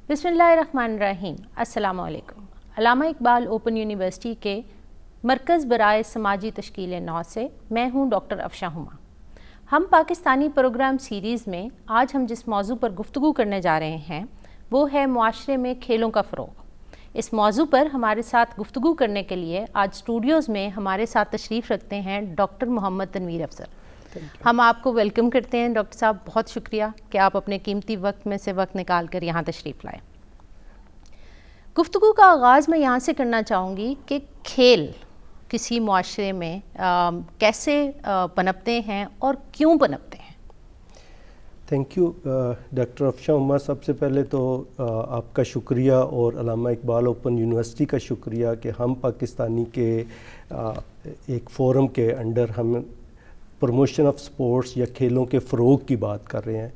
بسم اللہ الرحمن الرحیم. السلام علیکم. علامہ اقبال اوپن یونیورسٹی کے مرکز برائے سماجی تشکیل نو سے میں ہوں ڈاکٹر افشاں ہما. ہم پاکستانی پروگرام سیریز میں آج ہم جس موضوع پر گفتگو کرنے جا رہے ہیں وہ ہے معاشرے میں کھیلوں کا فروغ. اس موضوع پر ہمارے ساتھ گفتگو کرنے کے لیے آج اسٹوڈیوز میں ہمارے ساتھ تشریف رکھتے ہیں ڈاکٹر محمد تنویر افضل. ہم آپ کو ویلکم کرتے ہیں ڈاکٹر صاحب. بہت شکریہ کہ آپ اپنے قیمتی وقت میں سے وقت نکال کر یہاں تشریف لائے. گفتگو کا آغاز میں یہاں سے کرنا چاہوں گی کہ کھیل کسی معاشرے میں کیسے پنپتے ہیں اور کیوں پنپتے ہیں. تھینک یو ڈاکٹر افشاں عمر. سب سے پہلے تو آپ کا شکریہ اور علامہ اقبال اوپن یونیورسٹی کا شکریہ کہ ہم پاکستانی کے ایک فورم کے انڈر ہم پروموشن آف سپورٹس یا کھیلوں کے فروغ کی بات کر رہے ہیں.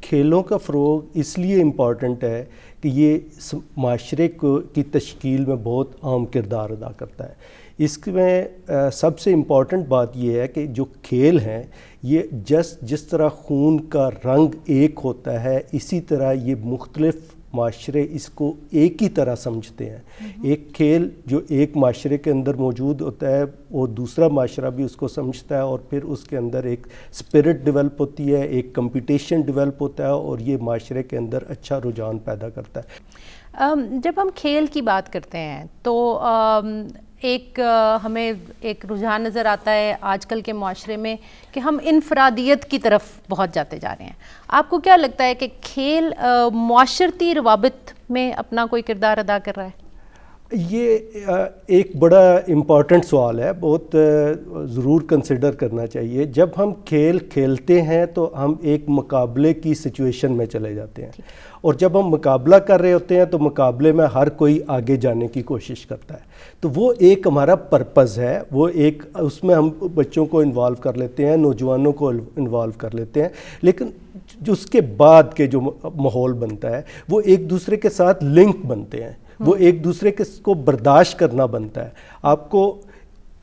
کھیلوں کا فروغ اس لیے امپورٹنٹ ہے کہ یہ معاشرے کی تشکیل میں بہت اہم کردار ادا کرتا ہے. اس میں سب سے امپورٹنٹ بات یہ ہے کہ جو کھیل ہیں یہ جس طرح خون کا رنگ ایک ہوتا ہے اسی طرح یہ مختلف معاشرے اس کو ایک ہی طرح سمجھتے ہیں. ایک کھیل جو ایک معاشرے کے اندر موجود ہوتا ہے وہ دوسرا معاشرہ بھی اس کو سمجھتا ہے اور پھر اس کے اندر ایک اسپرٹ ڈیولپ ہوتی ہے, ایک کمپٹیشن ڈیولپ ہوتا ہے اور یہ معاشرے کے اندر اچھا رجحان پیدا کرتا ہے. جب ہم کھیل کی بات کرتے ہیں تو ہمیں ایک رجحان نظر آتا ہے آج کل کے معاشرے میں کہ ہم انفرادیت کی طرف بہت جاتے جا رہے ہیں. آپ کو کیا لگتا ہے کہ کھیل معاشرتی روابط میں اپنا کوئی کردار ادا کر رہا ہے؟ یہ ایک بڑا امپورٹنٹ سوال ہے, بہت ضرور کنسیڈر کرنا چاہیے. جب ہم کھیل کھیلتے ہیں تو ہم ایک مقابلے کی سچویشن میں چلے جاتے ہیں اور جب ہم مقابلہ کر رہے ہوتے ہیں تو مقابلے میں ہر کوئی آگے جانے کی کوشش کرتا ہے. تو وہ ایک ہمارا پرپز ہے, وہ ایک اس میں ہم بچوں کو انوالو کر لیتے ہیں, نوجوانوں کو انوالو کر لیتے ہیں. لیکن جو اس کے بعد کے جو ماحول بنتا ہے وہ ایک دوسرے کے ساتھ لنک بنتے ہیں, وہ ایک دوسرے کو برداشت کرنا بنتا ہے.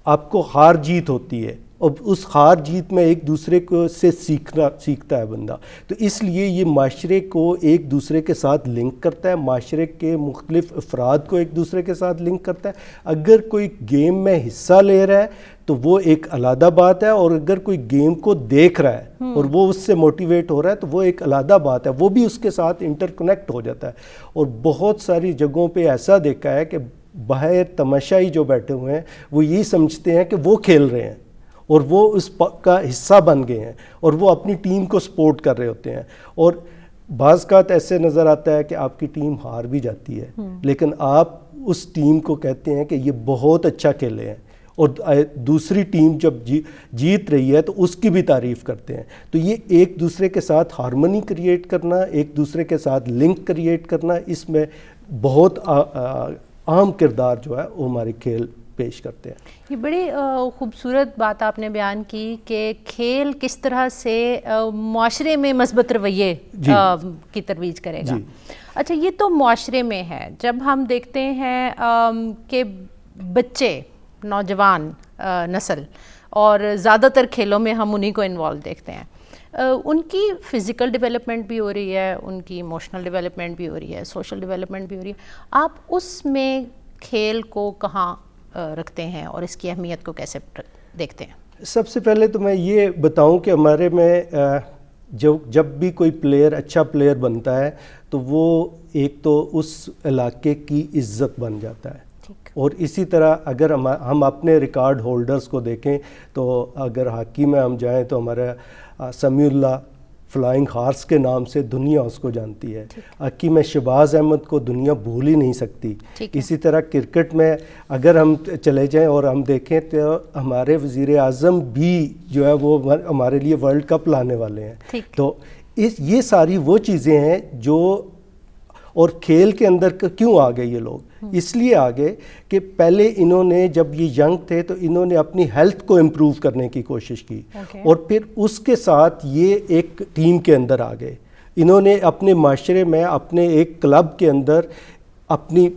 آپ کو ہار جیت ہوتی ہے اور اس ہار جیت میں ایک دوسرے کو سے سیکھتا ہے بندہ. تو اس لیے یہ معاشرے کو ایک دوسرے کے ساتھ لنک کرتا ہے, معاشرے کے مختلف افراد کو ایک دوسرے کے ساتھ لنک کرتا ہے. اگر کوئی گیم میں حصہ لے رہا ہے تو وہ ایک علیحدہ بات ہے, اور اگر کوئی گیم کو دیکھ رہا ہے اور وہ اس سے موٹیویٹ ہو رہا ہے تو وہ ایک علیحدہ بات ہے, وہ بھی اس کے ساتھ انٹر کنیکٹ ہو جاتا ہے. اور بہت ساری جگہوں پہ ایسا دیکھا ہے کہ باہر تماشائی جو بیٹھے ہوئے ہیں وہ یہی سمجھتے ہیں کہ وہ کھیل رہے ہیں اور وہ اس کا حصہ بن گئے ہیں اور وہ اپنی ٹیم کو سپورٹ کر رہے ہوتے ہیں. اور بعض اوقات ایسے نظر آتا ہے کہ آپ کی ٹیم ہار بھی جاتی ہے لیکن آپ اس ٹیم کو کہتے ہیں کہ یہ بہت اچھا کھیلے ہیں, اور دوسری ٹیم جب جیت رہی ہے تو اس کی بھی تعریف کرتے ہیں. تو یہ ایک دوسرے کے ساتھ ہارمنی کریٹ کرنا, ایک دوسرے کے ساتھ لنک کریٹ کرنا, اس میں بہت اہم کردار جو ہے وہ ہمارے کھیل پیش کرتے ہیں. یہ بڑی خوبصورت بات آپ نے بیان کی کہ کھیل کس طرح سے معاشرے میں مثبت رویے کی ترویج کرے گا. اچھا, یہ تو معاشرے میں ہے. جب ہم دیکھتے ہیں کہ بچے, نوجوان نسل, اور زیادہ تر کھیلوں میں ہم انہی کو انوالو دیکھتے ہیں, ان کی فزیکل ڈیولپمنٹ بھی ہو رہی ہے, ان کی ایموشنل ڈیولپمنٹ بھی ہو رہی ہے, سوشل ڈیولپمنٹ بھی ہو رہی ہے. آپ اس میں کھیل کو کہاں رکھتے ہیں اور اس کی اہمیت کو کیسے دیکھتے ہیں؟ سب سے پہلے تو میں یہ بتاؤں کہ ہمارے میں جب بھی کوئی پلیئر اچھا پلیئر بنتا ہے تو وہ ایک تو اس علاقے کی عزت بن جاتا ہے. اور اسی طرح اگر ہم اپنے ریکارڈ ہولڈرز کو دیکھیں تو اگر ہاکی میں ہم جائیں تو ہمارا سمیع اللہ فلائنگ ہارس کے نام سے دنیا اس کو جانتی ہے. ہاکی میں شہباز احمد کو دنیا بھول ہی نہیں سکتی. اسی طرح کرکٹ میں اگر ہم چلے جائیں اور ہم دیکھیں تو ہمارے وزیر اعظم بھی جو ہے وہ ہمارے لیے ورلڈ کپ لانے والے ہیں. تو یہ ساری وہ چیزیں ہیں جو, اور کھیل کے اندر کیوں آ گئے یہ لوگ؟ اس لیے آگے کہ پہلے انہوں نے جب یہ ینگ تھے تو انہوں نے اپنی ہیلتھ کو امپروو کرنے کی کوشش کی اور پھر اس کے ساتھ یہ ایک ٹیم کے اندر آ گئے. انہوں نے اپنے معاشرے میں اپنے ایک کلب کے اندر اپنی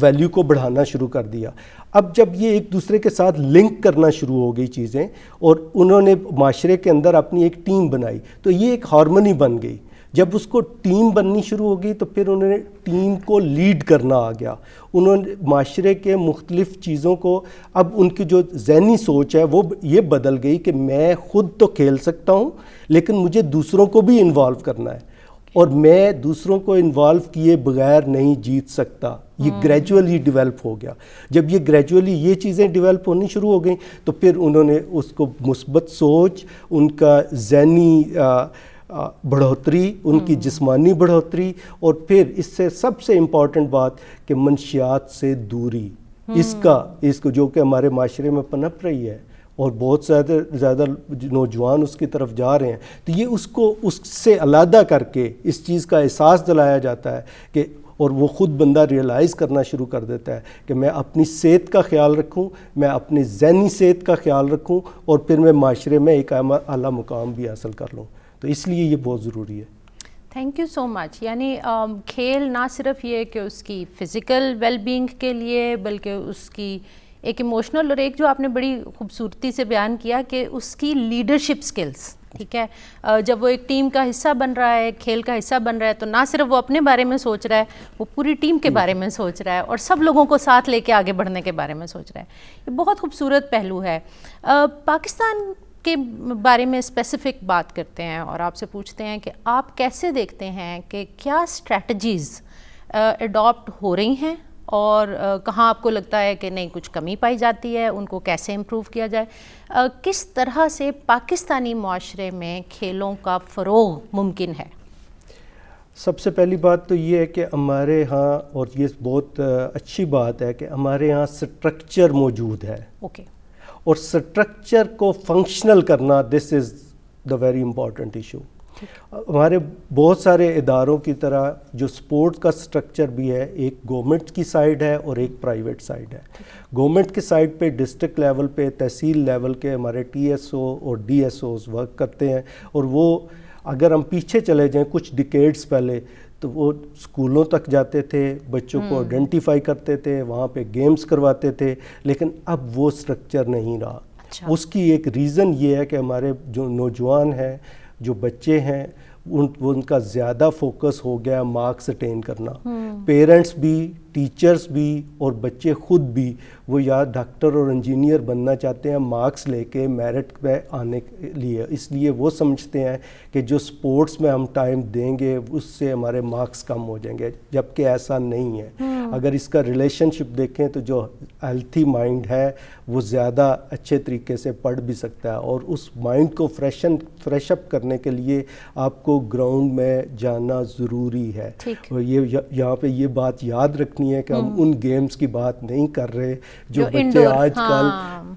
ویلیو کو بڑھانا شروع کر دیا. اب جب یہ ایک دوسرے کے ساتھ لنک کرنا شروع ہو گئی چیزیں اور انہوں نے معاشرے کے اندر اپنی ایک ٹیم بنائی تو یہ ایک ہارمنی بن گئی جب اس کو ٹیم بننی شروع ہو گئی تو پھر انہوں نے ٹیم کو لیڈ کرنا آ گیا. انہوں نے معاشرے کے مختلف چیزوں کو, اب ان کی جو ذہنی سوچ ہے وہ یہ بدل گئی کہ میں خود تو کھیل سکتا ہوں لیکن مجھے دوسروں کو بھی انوالو کرنا ہے, اور میں دوسروں کو انوالو کیے بغیر نہیں جیت سکتا. یہ گریجولی ڈیولپ ہو گیا. جب یہ گریجولی یہ چیزیں ڈیولپ ہونی شروع ہو گئیں تو پھر انہوں نے اس کو مثبت سوچ, ان کا ذہنی بڑھوتری, ان کی جسمانی بڑھوتری, اور پھر اس سے سب سے امپورٹنٹ بات کہ منشیات سے دوری, اس کو جو کہ ہمارے معاشرے میں پنپ رہی ہے اور بہت زیادہ نوجوان اس کی طرف جا رہے ہیں. تو یہ اس سے علیحدہ کر کے اس چیز کا احساس دلایا جاتا ہے کہ, اور وہ خود بندہ ریئلائز کرنا شروع کر دیتا ہے کہ میں اپنی صحت کا خیال رکھوں, میں اپنی ذہنی صحت کا خیال رکھوں, اور پھر میں معاشرے میں ایک اعلیٰ مقام بھی حاصل کر لوں. تو اس لیے یہ بہت ضروری ہے. تھینک یو سو مچ. یعنی کھیل نہ صرف یہ کہ اس کی فزیکل ویل بینگ کے لیے بلکہ اس کی ایک ایموشنل, اور ایک جو آپ نے بڑی خوبصورتی سے بیان کیا کہ اس کی لیڈرشپ سکلز, ٹھیک ہے, جب وہ ایک ٹیم کا حصہ بن رہا ہے, کھیل کا حصہ بن رہا ہے, تو نہ صرف وہ اپنے بارے میں سوچ رہا ہے, وہ پوری ٹیم کے بارے میں سوچ رہا ہے اور سب لوگوں کو ساتھ لے کے آگے بڑھنے کے بارے میں سوچ رہا ہے. یہ بہت خوبصورت پہلو ہے. پاکستان کے بارے میں اسپیسیفک بات کرتے ہیں اور آپ سے پوچھتے ہیں کہ آپ کیسے دیکھتے ہیں کہ کیا اسٹریٹجیز اڈاپٹ ہو رہی ہیں اور کہاں آپ کو لگتا ہے کہ نہیں کچھ کمی پائی جاتی ہے, ان کو کیسے امپروو کیا جائے, کس طرح سے پاکستانی معاشرے میں کھیلوں کا فروغ ممکن ہے؟ سب سے پہلی بات تو یہ ہے کہ ہمارے ہاں, اور یہ بہت اچھی بات ہے کہ ہمارے ہاں سٹرکچر موجود ہے. اوکے. اور سٹرکچر کو فنکشنل کرنا, دس از دا ویری امپورٹنٹ ایشو. ہمارے بہت سارے اداروں کی طرح جو سپورٹس کا سٹرکچر بھی ہے, ایک گورنمنٹ کی سائڈ ہے اور ایک پرائیویٹ سائڈ ہے. گورنمنٹ کی سائڈ پہ ڈسٹرکٹ لیول پہ, تحصیل لیول کے ہمارے ٹی ایس او اور ڈی ایس اوز ورک کرتے ہیں, اور وہ اگر ہم پیچھے چلے جائیں کچھ ڈیکیڈز پہلے تو وہ اسکولوں تک جاتے تھے, بچوں کو آئیڈینٹیفائی کرتے تھے, وہاں پہ گیمز کرواتے تھے, لیکن اب وہ سٹرکچر نہیں رہا. اس کی ایک ریزن یہ ہے کہ ہمارے جو نوجوان ہیں, جو بچے ہیں, ان کا زیادہ فوکس ہو گیا مارکس اٹین کرنا. پیرنٹس بھی, ٹیچرز بھی اور بچے خود بھی, وہ یا ڈاکٹر اور انجینئر بننا چاہتے ہیں مارکس لے کے, میرٹ پہ آنے کے لیے. اس لیے وہ سمجھتے ہیں کہ جو سپورٹس میں ہم ٹائم دیں گے اس سے ہمارے مارکس کم ہو جائیں گے, جبکہ ایسا نہیں ہے. اگر اس کا ریلیشن شپ دیکھیں تو جو ہیلتھی مائنڈ ہے وہ زیادہ اچھے طریقے سے پڑھ بھی سکتا ہے, اور اس مائنڈ کو فریش اپ کرنے کے لیے آپ کو گراؤنڈ میں جانا ضروری ہے. اور یہ یہاں پہ یہ بات یاد رکھنی ہے کہ ہم ان گیمز کی بات نہیں کر رہے جو بچے آج کل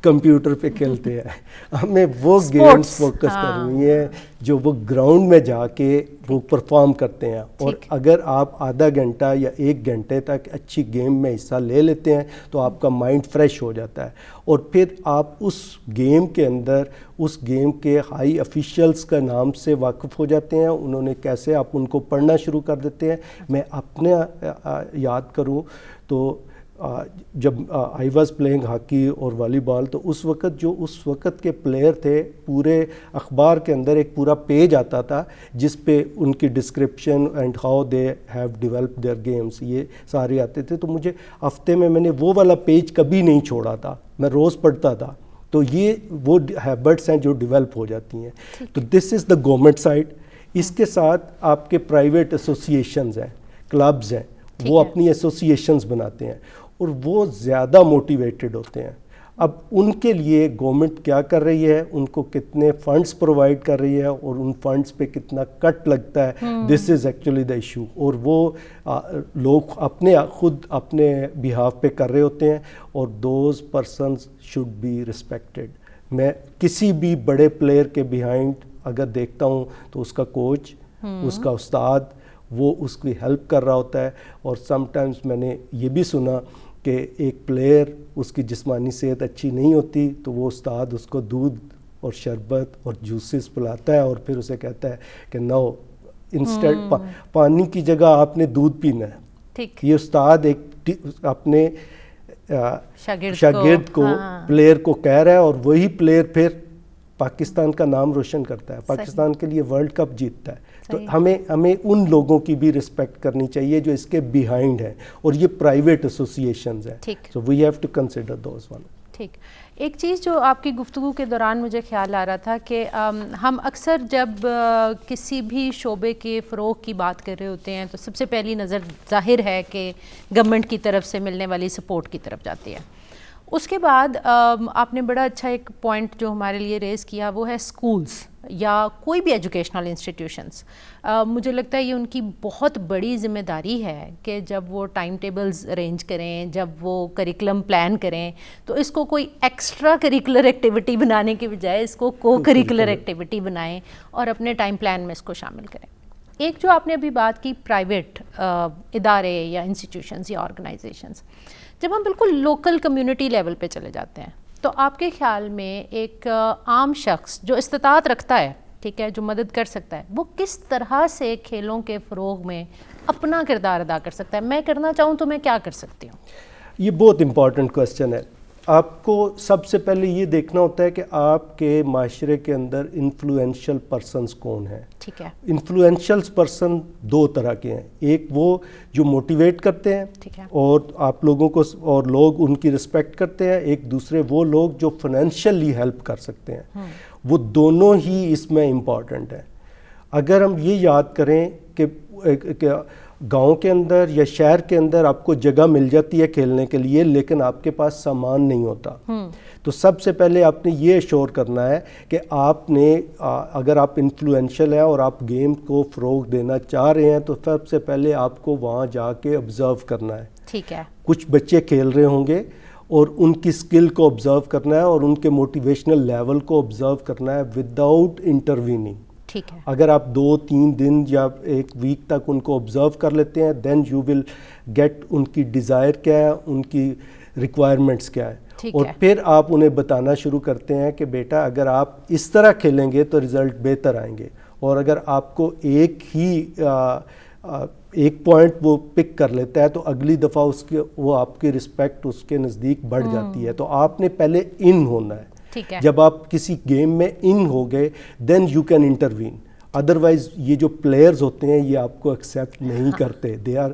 کمپیوٹر پہ کھیلتے ہیں. ہمیں وہ گیمز فوکس کرنی ہے جو وہ گراؤنڈ میں جا کے وہ پرفارم کرتے ہیں. اور اگر آپ آدھا گھنٹہ یا 1 گھنٹے تک اچھی گیم میں حصہ لے لیتے ہیں تو آپ کا مائنڈ فریش ہو جاتا ہے, اور پھر آپ اس گیم کے اندر اس گیم کے ہائی افیشلز کا نام سے واقف ہو جاتے ہیں, انہوں نے کیسے, آپ ان کو پڑھنا شروع کر دیتے ہیں. میں اپنے یاد کروں تو جب آئی واز پلینگ ہاکی اور والی بال, تو اس وقت کے پلیئر تھے, پورے اخبار کے اندر ایک پورا پیج آتا تھا جس پہ ان کی description and how they have develop their games, یہ سارے آتے تھے. تو مجھے ہفتے میں نے وہ والا پیج کبھی نہیں چھوڑا تھا, میں روز پڑھتا تھا. تو یہ وہ ہیبٹس ہیں جو ڈیولپ ہو جاتی ہیں. تو دس از دا گورنمنٹ سائڈ. اس کے ساتھ آپ کے پرائیویٹ ایسوسیشنز ہیں, کلبز ہیں, وہ اپنی ایسوسیشنز بناتے ہیں اور وہ زیادہ موٹیویٹڈ ہوتے ہیں. اب ان کے لیے گورنمنٹ کیا کر رہی ہے, ان کو کتنے فنڈز پرووائڈ کر رہی ہے اور ان فنڈز پہ کتنا کٹ لگتا ہے, دس از ایکچولی دا ایشو. اور وہ لوگ خود اپنے بہاف پہ کر رہے ہوتے ہیں, اور those persons should be respected. میں کسی بھی بڑے پلیئر کے بیہائنڈ اگر دیکھتا ہوں تو اس کا کوچ, اس کا استاد, وہ اس کی ہیلپ کر رہا ہوتا ہے. اور سم ٹائمز میں نے یہ بھی سنا کہ ایک پلیئر, اس کی جسمانی صحت اچھی نہیں ہوتی تو وہ استاد اس کو دودھ اور شربت اور جوسز پلاتا ہے, اور پھر اسے کہتا ہے کہ نو انسٹنٹ پانی کی جگہ آپ نے دودھ پینا ہے. یہ استاد ایک اپنے شاگرد کو, پلیئر کو کہہ رہا ہے, اور وہی پلیئر پھر پاکستان کا نام روشن کرتا ہے, پاکستان کے لیے ورلڈ کپ جیتتا ہے. تو ہمیں ان لوگوں کی بھی رسپیکٹ کرنی چاہیے جو اس کے بیہائنڈ ہیں, اور یہ پرائیویٹ ایسوسیشنز ہیں, so we have to consider those one. ٹھیک. ایک چیز جو آپ کی گفتگو کے دوران مجھے خیال آ رہا تھا کہ ہم اکثر جب کسی بھی شعبے کے فروغ کی بات کر رہے ہوتے ہیں تو سب سے پہلی نظر ظاہر ہے کہ گورنمنٹ کی طرف سے ملنے والی سپورٹ کی طرف جاتی ہے. اس کے بعد آپ نے بڑا اچھا ایک پوائنٹ جو ہمارے لیے ریز کیا وہ ہے اسکولس یا کوئی بھی ایجوکیشنل انسٹیٹیوشنس. مجھے لگتا ہے یہ ان کی بہت بڑی ذمہ داری ہے کہ جب وہ ٹائم ٹیبلز ارینج کریں, جب وہ کریکولم پلان کریں, تو اس کو کوئی ایکسٹرا کریکولر ایکٹیویٹی بنانے کے بجائے اس کو کو کریکولر ایکٹیویٹی بنائیں اور اپنے ٹائم پلان میں اس کو شامل کریں. ایک جو آپ نے ابھی بات کی پرائیویٹ ادارے یا انسٹیٹیوشنز یا آرگنائزیشنز, جب ہم بالکل لوکل کمیونٹی لیول پہ چلے جاتے ہیں تو آپ کے خیال میں ایک عام شخص جو استطاعت رکھتا ہے, ٹھیک ہے, جو مدد کر سکتا ہے, وہ کس طرح سے کھیلوں کے فروغ میں اپنا کردار ادا کر سکتا ہے؟ میں کرنا چاہوں تو میں کیا کر سکتی ہوں؟ یہ بہت امپورٹنٹ کوسچن ہے. آپ کو سب سے پہلے یہ دیکھنا ہوتا ہے کہ آپ کے معاشرے کے اندر انفلوئنشل پرسنز کون ہیں. ٹھیک ہے. انفلوئنشل پرسن دو طرح کے ہیں, ایک وہ جو موٹیویٹ کرتے ہیں اور آپ لوگوں کو اور لوگ ان کی رسپیکٹ کرتے ہیں, ایک دوسرے وہ لوگ جو فائنینشلی ہیلپ کر سکتے ہیں. وہ دونوں ہی اس میں امپورٹنٹ ہیں. اگر ہم یہ یاد کریں کہ گاؤں کے اندر یا شہر کے اندر آپ کو جگہ مل جاتی ہے کھیلنے کے لیے, لیکن آپ کے پاس سامان نہیں ہوتا, تو سب سے پہلے آپ نے یہ ایشور کرنا ہے کہ آپ نے اگر آپ انفلوئنشل ہیں اور آپ گیم کو فروغ دینا چاہ رہے ہیں تو سب سے پہلے آپ کو وہاں جا کے آبزرو کرنا ہے. ٹھیک ہے. کچھ بچے کھیل رہے ہوں گے اور ان کی سکل کو آبزرو کرنا ہے اور ان کے موٹیویشنل لیول کو آبزرو کرنا ہے وداؤٹ انٹرویننگ. ٹھیک ہے. اگر آپ 2-3 دن یا ایک ویک تک ان کو آبزرو کر لیتے ہیں, then you will get in کی ڈیزائر کیا ہے, ان کی ریکوائرمنٹس کیا ہے, اور پھر آپ انہیں بتانا شروع کرتے ہیں کہ بیٹا اگر آپ اس طرح کھیلیں گے تو رزلٹ بہتر آئیں گے. اور اگر آپ کو ایک پوائنٹ وہ پک کر لیتا ہے تو اگلی دفعہ وہ آپ کی رسپیکٹ اس کے نزدیک بڑھ جاتی ہے. تو آپ نے پہلے ان ہونا ہے. جب آپ کسی گیم میں ان ہو گئے then you can intervene. Otherwise یہ جو پلیئرز ہوتے ہیں یہ آپ کو ایکسیپٹ نہیں کرتے. They are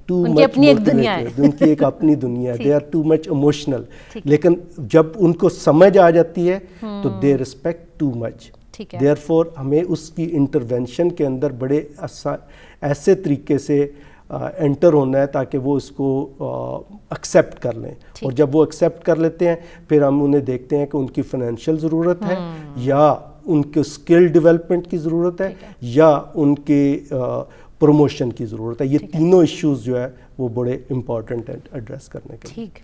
too much motivated, ان کی ایک اپنی دنیا ہے, they are too much emotional. لیکن جب ان کو سمجھ آ جاتی ہے تو they respect too much. Therefore ہمیں اس کی انٹروینشن کے اندر بڑے ایسے طریقے سے انٹر ہونا ہے تاکہ وہ اس کو ایکسیپٹ کر لیں. اور جب وہ ایکسیپٹ کر لیتے ہیں پھر ہم انہیں دیکھتے ہیں کہ ان کی فائنینشیل ضرورت ہے یا ان کے اسکل ڈیولپمنٹ کی ضرورت ہے یا ان کے پروموشن کی ضرورت ہے. یہ تینوں ایشوز جو ہے وہ بڑے امپورٹنٹ ہیں ایڈریس کرنے کے. ٹھیک.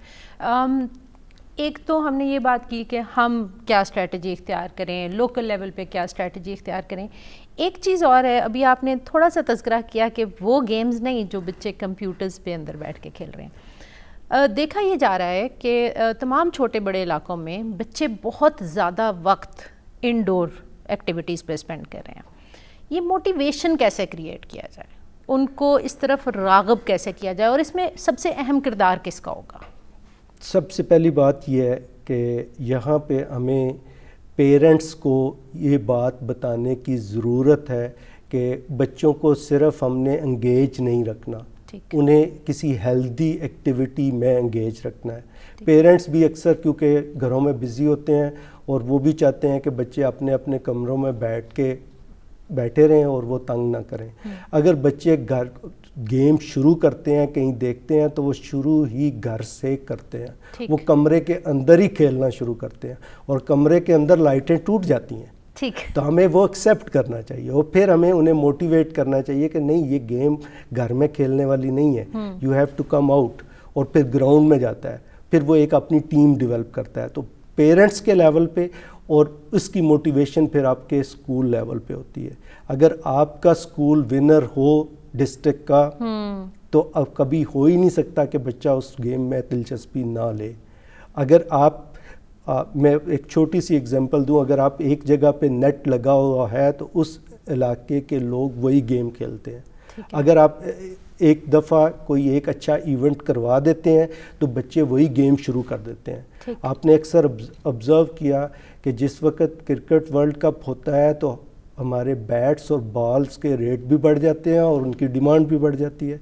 ایک تو ہم نے یہ بات کی کہ ہم کیا اسٹریٹجی اختیار کریں, لوکل لیول پہ کیا اسٹریٹجی اختیار کریں. ایک چیز اور ہے, ابھی آپ نے تھوڑا سا تذکرہ کیا کہ وہ گیمز نہیں جو بچے کمپیوٹرز پہ اندر بیٹھ کے کھیل رہے ہیں. دیکھا یہ جا رہا ہے کہ تمام چھوٹے بڑے علاقوں میں بچے بہت زیادہ وقت انڈور ایکٹیویٹیز پہ اسپینڈ کر رہے ہیں. یہ موٹیویشن کیسے کریٹ کیا جائے, ان کو اس طرف راغب کیسے کیا جائے, اور اس میں سب سے اہم کردار کس کا ہوگا؟ سب سے پہلی بات یہ ہے کہ یہاں پہ ہمیں پیرنٹس کو یہ بات بتانے کی ضرورت ہے کہ بچوں کو صرف ہم نے انگیج نہیں رکھنا, انہیں کسی ہیلدی ایکٹیویٹی میں انگیج رکھنا ہے. پیرنٹس بھی اکثر کیونکہ گھروں میں بزی ہوتے ہیں اور وہ بھی چاہتے ہیں کہ بچے اپنے اپنے کمروں میں بیٹھے رہیں اور وہ تنگ نہ کریں. اگر بچے گیم شروع کرتے ہیں, کہیں دیکھتے ہیں تو وہ شروع ہی گھر سے کرتے ہیں. وہ کمرے کے اندر ہی کھیلنا شروع کرتے ہیں اور کمرے کے اندر لائٹیں ٹوٹ جاتی ہیں. تو ہمیں وہ ایکسیپٹ کرنا چاہیے اور پھر ہمیں انہیں موٹیویٹ کرنا چاہیے کہ نہیں, یہ گیم گھر میں کھیلنے والی نہیں ہے, you have to come out. اور پھر گراؤنڈ میں جاتا ہے, پھر وہ ایک اپنی ٹیم ڈیولپ کرتا ہے. تو پیرنٹس کے لیول پہ اور اس کی موٹیویشن پھر آپ کے اسکول لیول پہ ہوتی ہے. اگر آپ کا اسکول ونر ہو ڈسٹرکٹ کا تو اب کبھی ہو ہی نہیں سکتا کہ بچہ اس گیم میں دلچسپی نہ لے. اگر آپ میں ایک چھوٹی سی ایگزامپل دوں, اگر آپ ایک جگہ پہ نیٹ لگا ہوا ہے تو اس علاقے کے لوگ وہی گیم کھیلتے ہیں. اگر آپ ایک دفعہ کوئی ایک اچھا ایونٹ کروا دیتے ہیں تو بچے وہی گیم شروع کر دیتے ہیں. آپ نے اکثر آبزرو کیا کہ جس وقت کرکٹ ورلڈ کپ ہوتا ہے تو ہمارے بیٹس اور بالز کے ریٹ بھی بڑھ جاتے ہیں اور ان کی ڈیمانڈ بھی بڑھ جاتی ہے.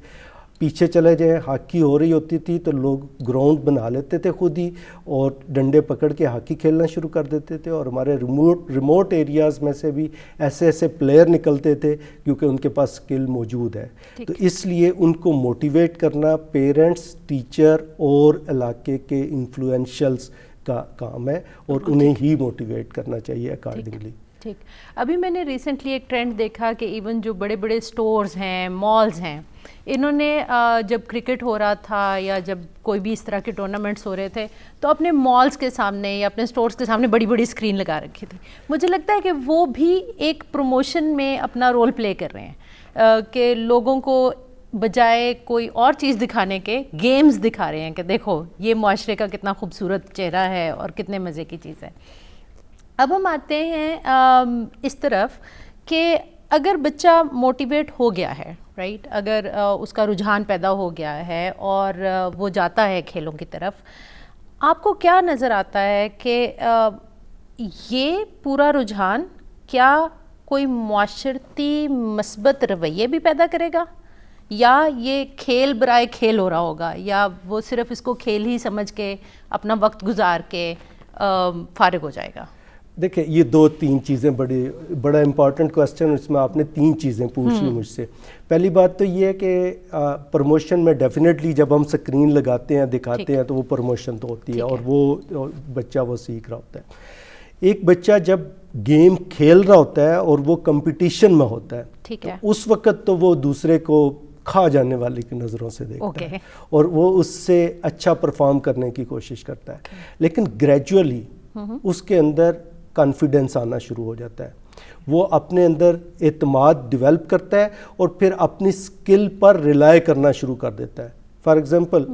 پیچھے چلے جائیں, ہاکی ہو رہی ہوتی تھی تو لوگ گراؤنڈ بنا لیتے تھے خود ہی اور ڈنڈے پکڑ کے ہاکی کھیلنا شروع کر دیتے تھے, اور ہمارے ریموٹ ایریاز میں سے بھی ایسے پلیئر نکلتے تھے کیونکہ ان کے پاس سکل موجود ہے. تو اس لیے ان کو موٹیویٹ کرنا پیرنٹس, ٹیچر اور علاقے کے انفلوئنشلز کا کام ہے, اور انہیں ہی موٹیویٹ کرنا چاہیے اکارڈنگلی. ٹھیک. ابھی میں نے ریسنٹلی ایک ٹرینڈ دیکھا کہ ایون جو بڑے بڑے سٹورز ہیں, مالز ہیں, انہوں نے جب کرکٹ ہو رہا تھا یا جب کوئی بھی اس طرح کے ٹورنامنٹس ہو رہے تھے تو اپنے مالز کے سامنے یا اپنے سٹورز کے سامنے بڑی بڑی اسکرین لگا رکھی تھی. مجھے لگتا ہے کہ وہ بھی ایک پروموشن میں اپنا رول پلے کر رہے ہیں کہ لوگوں کو بجائے کوئی اور چیز دکھانے کے گیمز دکھا رہے ہیں کہ دیکھو یہ معاشرے کا کتنا خوبصورت چہرہ ہے اور کتنے مزے کی چیز ہے. اب ہم آتے ہیں اس طرف کہ اگر بچہ موٹیویٹ ہو گیا ہے, رائٹ, اگر اس کا رجحان پیدا ہو گیا ہے اور وہ جاتا ہے کھیلوں کی طرف, آپ کو کیا نظر آتا ہے کہ یہ پورا رجحان کیا کوئی معاشرتی مثبت رویے بھی پیدا کرے گا, یا یہ کھیل برائے کھیل ہو رہا ہوگا, یا وہ صرف اس کو کھیل ہی سمجھ کے اپنا وقت گزار کے فارغ ہو جائے گا؟ دیکھیں یہ 2-3 چیزیں بڑا امپورٹنٹ کوسچن, اس میں آپ نے 3 چیزیں پوچھ لی مجھ سے. پہلی بات تو یہ ہے کہ پروموشن میں ڈیفینیٹلی جب ہم سکرین لگاتے ہیں دکھاتے ہیں تو وہ پروموشن تو ہوتی ہے اور وہ بچہ وہ سیکھ رہا ہوتا ہے. ایک بچہ جب گیم کھیل رہا ہوتا ہے اور وہ کمپٹیشن میں ہوتا ہے تو اس وقت تو وہ دوسرے کو کھا جانے والے کی نظروں سے دیکھتا ہے اور وہ اس سے اچھا پرفارم کرنے کی کوشش کرتا ہے. لیکن گریجولی اس کے اندر کانفیڈنس آنا شروع ہو جاتا ہے, وہ اپنے اندر اعتماد ڈیولپ کرتا ہے اور پھر اپنی سکل پر ریلائی کرنا شروع کر دیتا ہے. فار ایگزامپل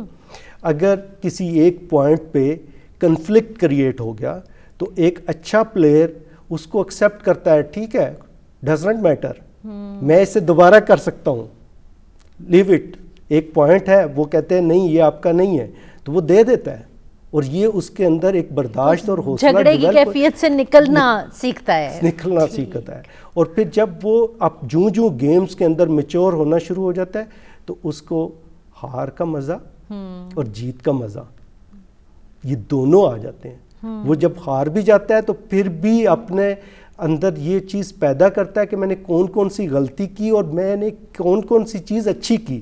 اگر کسی ایک پوائنٹ پہ کنفلکٹ کریٹ ہو گیا تو ایک اچھا پلیئر اس کو ایکسیپٹ کرتا ہے, ٹھیک ہے ڈز ناٹ میٹر, میں اسے دوبارہ کر سکتا ہوں, لیو اٹ. ایک پوائنٹ ہے وہ کہتے ہیں نہیں یہ آپ کا نہیں ہے تو وہ دے دیتا ہے, اور یہ اس کے اندر ایک برداشت اور حوصلہ جھگڑے کی کیفیت سے نکلنا سیکھتا ہے. اور پھر جب وہ اب جوں گیمز کے اندر میچور ہونا شروع ہو جاتا ہے تو اس کو ہار کا مزہ اور جیت کا مزہ یہ دونوں آ جاتے ہیں. وہ جب ہار بھی جاتا ہے تو پھر بھی اپنے اندر یہ چیز پیدا کرتا ہے کہ میں نے کون سی غلطی کی اور میں نے کون سی چیز اچھی کی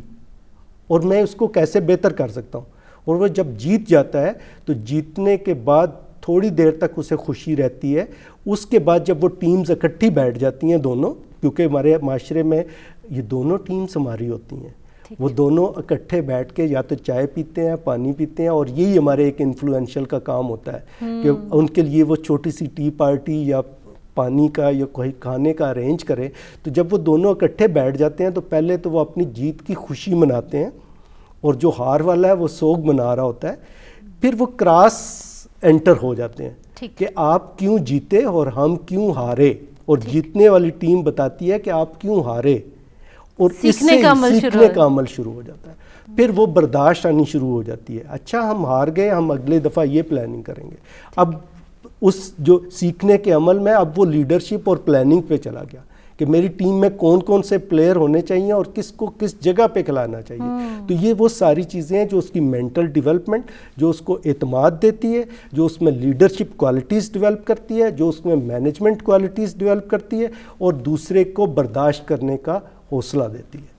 اور میں اس کو کیسے بہتر کر سکتا ہوں. اور وہ جب جیت جاتا ہے تو جیتنے کے بعد تھوڑی دیر تک اسے خوشی رہتی ہے. اس کے بعد جب وہ ٹیمز اکٹھی بیٹھ جاتی ہیں دونوں, کیونکہ ہمارے معاشرے میں یہ دونوں ٹیمز ہماری ہوتی ہیں, وہ دونوں اکٹھے بیٹھ کے یا تو چائے پیتے ہیں پانی پیتے ہیں, اور یہی ہمارے ایک انفلوئنشل کا کام ہوتا ہے کہ ان کے لیے وہ چھوٹی سی ٹی پارٹی یا پانی کا یا کوئی کھانے کا ارینج کریں. تو جب وہ دونوں اکٹھے بیٹھ جاتے ہیں تو پہلے تو وہ اپنی جیت کی خوشی مناتے ہیں اور جو ہار والا ہے وہ سوگ منا رہا ہوتا ہے. پھر وہ کراس انٹر ہو جاتے ہیں کہ آپ کیوں جیتے اور ہم کیوں ہارے, اور جیتنے والی ٹیم بتاتی ہے کہ آپ کیوں ہارے, اور اس سے سیکھنے کا عمل شروع ہو جاتا ہے. پھر وہ برداشت آنی شروع ہو جاتی ہے, اچھا ہم ہار گئے, ہم اگلے دفعہ یہ پلاننگ کریں گے. اب اس جو سیکھنے کے عمل میں اب وہ لیڈرشپ اور پلاننگ پہ چلا گیا کہ میری ٹیم میں کون سے پلیئر ہونے چاہیے اور کس کو کس جگہ پہ کھلانا چاہیے. تو یہ وہ ساری چیزیں ہیں جو اس کی مینٹل ڈیولپمنٹ, جو اس کو اعتماد دیتی ہے, جو اس میں لیڈرشپ کوالٹیز ڈیولپ کرتی ہے, جو اس میں مینجمنٹ کوالٹیز ڈیولپ کرتی ہے, اور دوسرے کو برداشت کرنے کا حوصلہ دیتی ہے.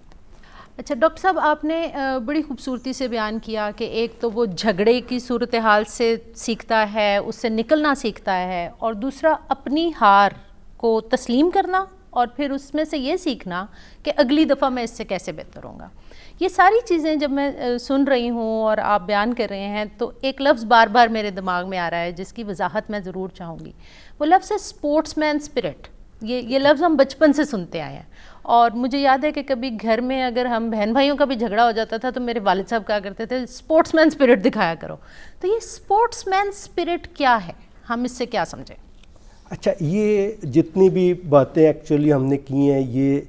اچھا ڈاکٹر صاحب, آپ نے بڑی خوبصورتی سے بیان کیا کہ ایک تو وہ جھگڑے کی صورتحال سے سیکھتا ہے, اس سے نکلنا سیکھتا ہے, اور دوسرا اپنی ہار کو تسلیم کرنا اور پھر اس میں سے یہ سیکھنا کہ اگلی دفعہ میں اس سے کیسے بہتر ہوں گا. یہ ساری چیزیں جب میں سن رہی ہوں اور آپ بیان کر رہے ہیں تو ایک لفظ بار بار میرے دماغ میں آ رہا ہے جس کی وضاحت میں ضرور چاہوں گی. وہ لفظ ہے اسپورٹس مین اسپرٹ. یہ لفظ ہم بچپن سے سنتے آئے ہیں, اور مجھے یاد ہے کہ کبھی گھر میں اگر ہم بہن بھائیوں کا بھی جھگڑا ہو جاتا تھا تو میرے والد صاحب کہا کرتے تھے اسپورٹس مین اسپرٹ دکھایا کرو. تو یہ اسپورٹس مین اسپرٹ کیا ہے, ہم اس سے کیا سمجھیں؟ اچھا, یہ جتنی بھی باتیں ایکچولی ہم نے کی ہیں, یہ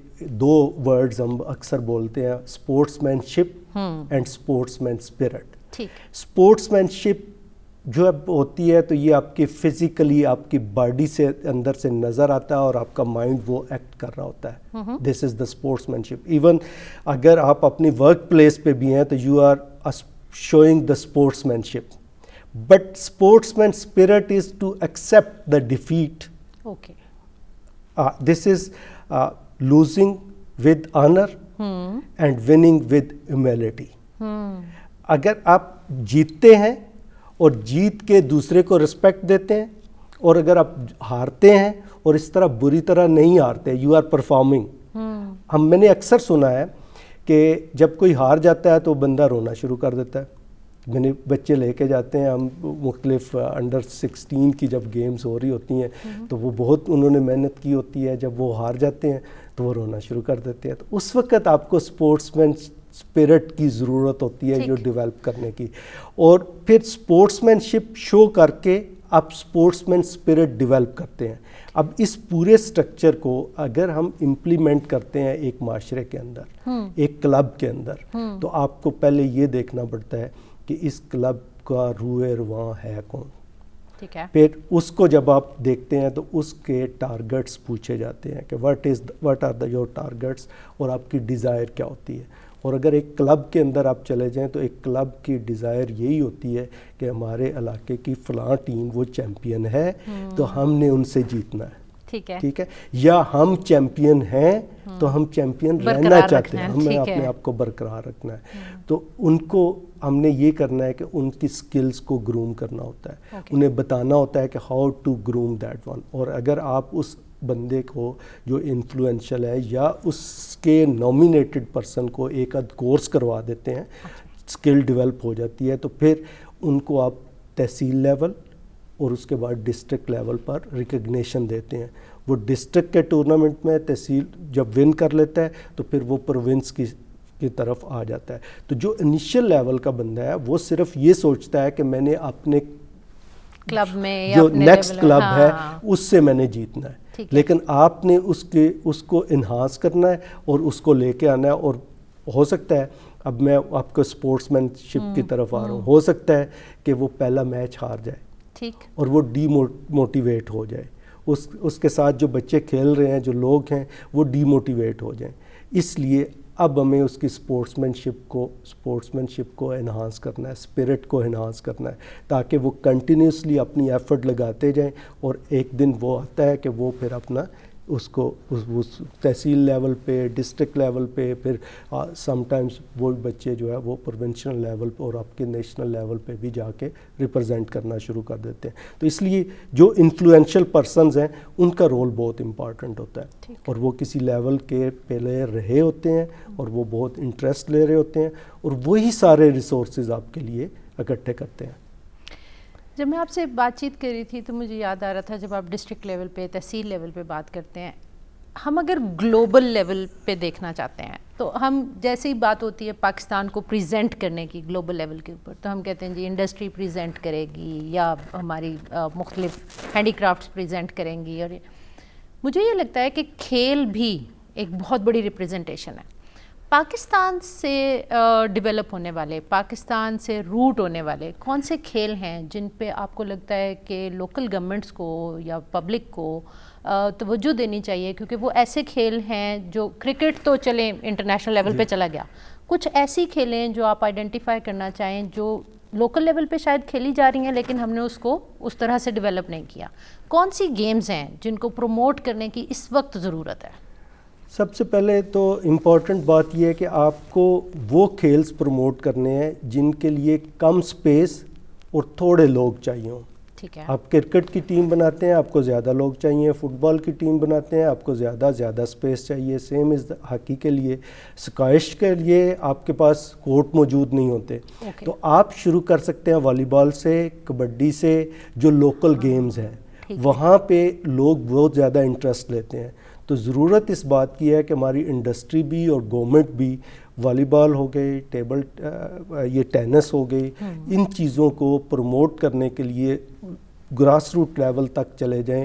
2 ورڈز ہم اکثر بولتے ہیں, sportsmanship and sportsman spirit. Sportsmanship جو اب ہوتی ہے تو یہ آپ کی فزیکلی آپ کی باڈی سے اندر سے نظر آتا ہے اور آپ کا مائنڈ وہ ایکٹ کر رہا ہوتا ہے. دس از the sports main ship. Even اگر آپ اپنی ورک پلیس پہ بھی ہیں تو you are showing the sportsmanship. But sportsman spirit is to accept the defeat. Okay. This is losing with honour and winning with humility. اگر آپ جیتتے ہیں اور جیت کے دوسرے کو رسپیکٹ دیتے ہیں, اور اگر آپ ہارتے ہیں اور اس طرح بری طرح نہیں ہارتے, یو آر پرفارمنگ. میں نے اکثر سنا ہے کہ جب کوئی ہار جاتا ہے تو بندہ رونا شروع کر دیتا ہے. میں نے بچے لے کے جاتے ہیں ہم مختلف انڈر 16 کی جب گیمز ہو رہی ہوتی ہیں تو وہ بہت انہوں نے محنت کی ہوتی ہے, جب وہ ہار جاتے ہیں تو وہ رونا شروع کر دیتے ہیں. تو اس وقت آپ کو اسپورٹس مین اسپرٹ کی ضرورت ہوتی ہے جو ڈیولپ کرنے کی, اور پھر اسپورٹس مین شپ شو کر کے آپ اسپورٹس مین اسپرٹ ڈیولپ کرتے ہیں. اب اس پورے سٹرکچر کو اگر ہم امپلیمنٹ کرتے ہیں ایک معاشرے کے اندر, ایک کلب کے اندر, تو آپ کو پہلے یہ دیکھنا پڑتا ہے کہ اس کلب کا روح رواں ہے کون. ٹھیک ہے. پھر اس کو جب آپ دیکھتے ہیں تو اس کے ٹارگٹس پوچھے جاتے ہیں کہ واٹ آر یور ٹارگٹس, اور آپ کی ڈیزائر کیا ہوتی ہے. اور اگر ایک کلب کے اندر آپ چلے جائیں تو ایک کلب کی ڈیزائر یہی ہوتی ہے کہ ہمارے علاقے کی فلاں ٹیم وہ چیمپئن ہے تو ہم نے ان سے جیتنا ہے. ٹھیک ہے, یا ہم چیمپئن ہیں تو ہم چیمپئن رہنا چاہتے ہیں, ہمیں اپنے آپ کو برقرار رکھنا ہے. تو ان کو ہم نے یہ کرنا ہے کہ ان کی سکلز کو گروم کرنا ہوتا ہے, انہیں بتانا ہوتا ہے کہ how to groom that one. اور اگر آپ اس بندے کو جو انفلوئنشل ہے یا اس کے نامینیٹڈ پرسن کو ایک آدھ کورس کروا دیتے ہیں, سکل ڈیولپ ہو جاتی ہے, تو پھر ان کو آپ تحصیل لیول اور اس کے بعد ڈسٹرکٹ لیول پر ریکگنیشن دیتے ہیں. وہ ڈسٹرکٹ کے ٹورنامنٹ میں تحصیل جب ون کر لیتا ہے تو پھر وہ پروونس کی طرف آ جاتا ہے. تو جو انیشیل لیول کا بندہ ہے وہ صرف یہ سوچتا ہے کہ میں نے اپنے کلب میں جو نیکسٹ کلب ہے اس سے میں نے جیتنا ہے. لیکن آپ نے اس کو انہانس کرنا ہے اور اس کو لے کے آنا ہے. اور ہو سکتا ہے, اب میں آپ کو اسپورٹس مین شپ کی طرف آ رہا ہوں, ہو سکتا ہے کہ وہ پہلا میچ ہار جائے اور وہ ڈی موٹیویٹ ہو جائے. اس کے ساتھ جو بچے کھیل رہے ہیں, جو لوگ ہیں, وہ ڈی موٹیویٹ ہو جائیں. اس لیے اب ہمیں اس کی اسپورٹس مین شپ کو انہانس کرنا ہے, اسپرٹ کو انہانس کرنا ہے, تاکہ وہ کنٹینیوسلی اپنی ایفرٹ لگاتے جائیں. اور ایک دن وہ آتا ہے کہ وہ پھر اپنا اس کو تحصیل لیول پہ, ڈسٹرکٹ لیول پہ, پھر سم ٹائمز وہ بچے جو ہے وہ پروونشنل لیول پہ اور آپ کے نیشنل لیول پہ بھی جا کے ریپرزینٹ کرنا شروع کر دیتے ہیں. تو اس لیے جو انفلوئنشل پرسنز ہیں ان کا رول بہت امپارٹنٹ ہوتا ہے, اور وہ کسی لیول کے پہلے رہے ہوتے ہیں اور وہ بہت انٹرسٹ لے رہے ہوتے ہیں, اور وہی سارے ریسورسز آپ کے لیے اکٹھے کرتے ہیں. جب میں آپ سے بات چیت کر رہی تھی تو مجھے یاد آ رہا تھا, جب آپ ڈسٹرکٹ لیول پہ, تحصیل لیول پہ بات کرتے ہیں, ہم اگر گلوبل لیول پہ دیکھنا چاہتے ہیں تو ہم جیسے ہی بات ہوتی ہے پاکستان کو پریزنٹ کرنے کی گلوبل لیول کے اوپر, تو ہم کہتے ہیں جی انڈسٹری پریزنٹ کرے گی یا ہماری مختلف ہینڈی کرافٹس پریزنٹ کریں گی. اور مجھے یہ لگتا ہے کہ کھیل بھی ایک بہت بڑی ریپریزنٹیشن ہے. پاکستان سے ڈیولپ ہونے والے, پاکستان سے روٹ ہونے والے کون سے کھیل ہیں جن پہ آپ کو لگتا ہے کہ لوکل گورنمنٹس کو یا پبلک کو توجہ دینی چاہیے, کیونکہ وہ ایسے کھیل ہیں جو کرکٹ تو چلیں انٹرنیشنل لیول پہ چلا گیا, کچھ ایسی کھیلیں جو آپ آئیڈینٹیفائی کرنا چاہیں جو لوکل لیول پہ شاید کھیلی جا رہی ہیں لیکن ہم نے اس کو اس طرح سے ڈیولپ نہیں کیا. کون سی گیمز ہیں جن کو پروموٹ کرنے کی اس وقت ضرورت ہے؟ سب سے پہلے تو امپورٹنٹ بات یہ ہے کہ آپ کو وہ کھیلز پروموٹ کرنے ہیں جن کے لیے کم سپیس اور تھوڑے لوگ چاہیے ہوں. ٹھیک ہے. آپ کرکٹ کی ٹیم بناتے ہیں, آپ کو زیادہ لوگ چاہیے. فٹ بال کی ٹیم بناتے ہیں, آپ کو زیادہ سپیس چاہیے. سیم از ہاکی کے لیے, اسکواش کے لیے آپ کے پاس کورٹ موجود نہیں ہوتے. تو آپ شروع کر سکتے ہیں والی بال سے, کبڈی سے, جو لوکل گیمز ہیں وہاں پہ لوگ بہت زیادہ انٹرسٹ لیتے ہیں. تو ضرورت اس بات کی ہے کہ ہماری انڈسٹری بھی اور گورنمنٹ بھی والی بال ہو گئی, یہ ٹینس ہو گئی, ان چیزوں کو پروموٹ کرنے کے لیے گراس روٹ لیول تک چلے جائیں.